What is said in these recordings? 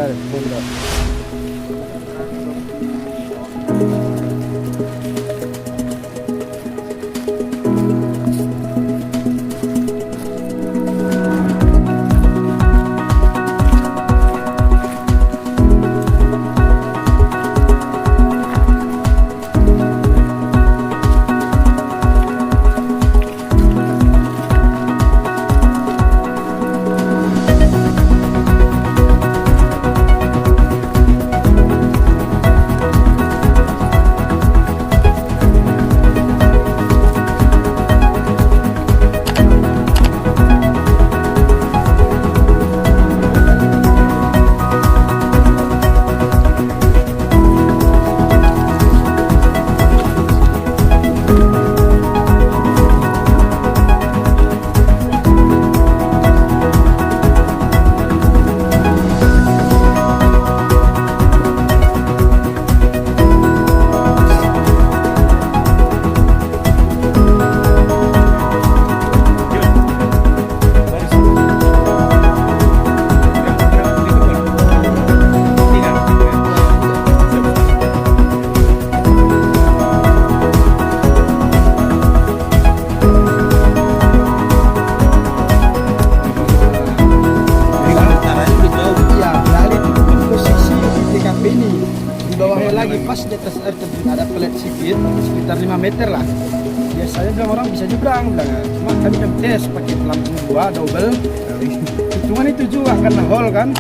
Bentar, bentar. Pas di atas air terjun ada pelet sipit sekitar 5 meter lah. Biasanya bilang orang bisa nyebrang, bilang. Cuma kami tes pakai pelampung 2 double. Hitungan itu juga karena hole kan.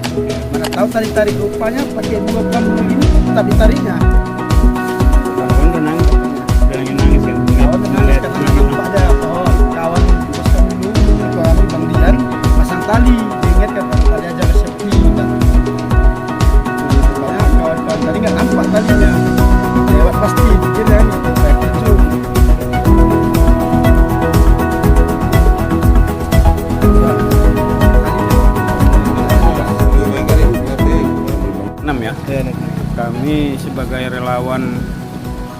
Mana tahu tarik rupanya pakai 2 pelampung ini tak ditariknya. Kawan udah nangis kan? Kawan nangis karena nampak ada kawan bos kami dulu, kami Bang Dian pasang tali, ingat kan tali aja ke safety kan. Kawan-kawan tadi nggak nampak talinya, lewat pasti pikirnya nih kayak terjun. Ya. Kami sebagai relawan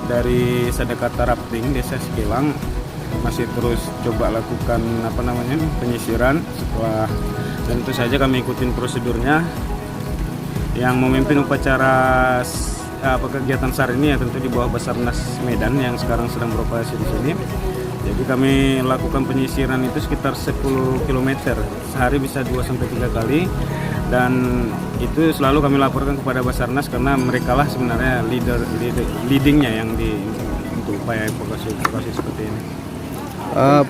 dari Sadekata Rafting Desa Sekilang masih terus coba lakukan penyisiran setelah, dan tentu saja kami ikutin prosedurnya. Yang memimpin upacara kegiatan SAR ini ya tentu di bawah Basarnas Medan yang sekarang sedang beroperasi di sini. Jadi kami lakukan penyisiran itu sekitar 10 km, sehari bisa 2-3 kali, dan itu selalu kami laporkan kepada Basarnas karena mereka lah sebenarnya leadingnya yang untuk upaya evakuasi seperti ini.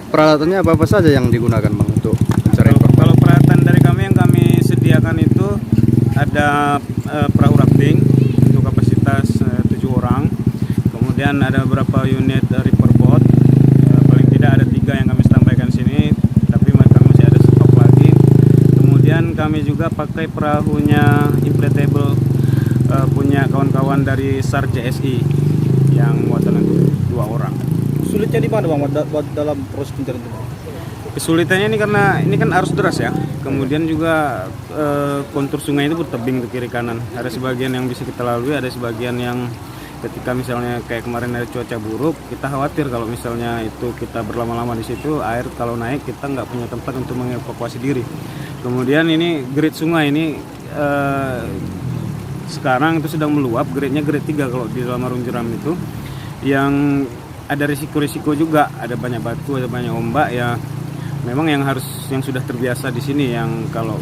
Peralatannya apa saja yang digunakan Bang untuk pencarian korban? Kalau peralatan dari kami yang kami sediakan itu ada perahu rafting untuk kapasitas 7 orang, kemudian ada beberapa unit reaper boat, paling tidak ada 3 yang kami sampaikan sini, tapi mereka masih ada stok lagi. Kemudian kami juga pakai perahunya inflatable punya kawan-kawan dari SAR JSI yang muatan untuk 2 orang. Sulitnya di mana Bang dalam proses pencarian itu? Kesulitannya ini karena ini kan arus deras ya, kemudian juga kontur sungai itu bertebing ke kiri kanan. Ada sebagian yang bisa kita lalui, ada sebagian yang ketika misalnya kayak kemarin ada cuaca buruk, kita khawatir kalau misalnya itu kita berlama-lama di situ, air kalau naik kita nggak punya tempat untuk mengevakuasi diri. Kemudian ini grade sungai ini sekarang itu sedang meluap, grade-nya grade 3 kalau di dalam Marung Jeram itu, yang ada risiko-risiko juga, ada banyak batu, ada banyak ombak ya. Memang yang sudah terbiasa di sini yang kalau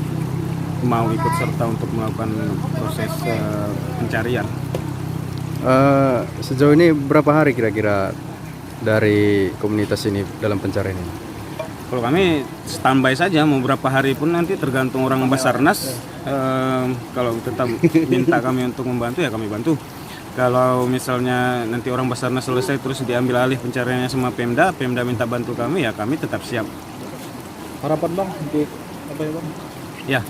mau ikut serta untuk melakukan proses pencarian. Sejauh ini berapa hari kira-kira dari komunitas ini dalam pencarian ini? Kalau kami standby saja, mau berapa hari pun nanti tergantung orang Basarnas. Kalau tetap minta kami untuk membantu ya kami bantu. Kalau misalnya nanti orang Basarnas selesai terus diambil alih pencariannya sama Pemda minta bantu kami ya kami tetap siap. Harapan Bang untuk apa ya Bang? Ya,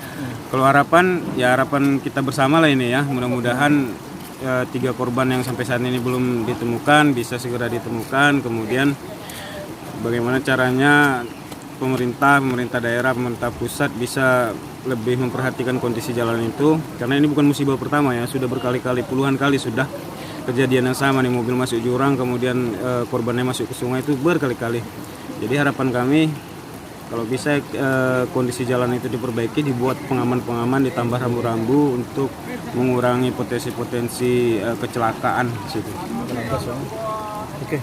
kalau harapan kita bersama lah ini ya, mudah-mudahan 3 korban yang sampai saat ini belum ditemukan bisa segera ditemukan. Kemudian bagaimana caranya pemerintah daerah, pemerintah pusat bisa lebih memperhatikan kondisi jalan itu, karena ini bukan musibah pertama ya, sudah berkali-kali, puluhan kali sudah kejadian yang sama nih, mobil masuk jurang kemudian korbannya masuk ke sungai itu berkali-kali. Jadi harapan kami Kalau bisa kondisi jalan itu diperbaiki, dibuat pengaman-pengaman, ditambah rambu-rambu untuk mengurangi potensi-potensi kecelakaan di situ. Oke.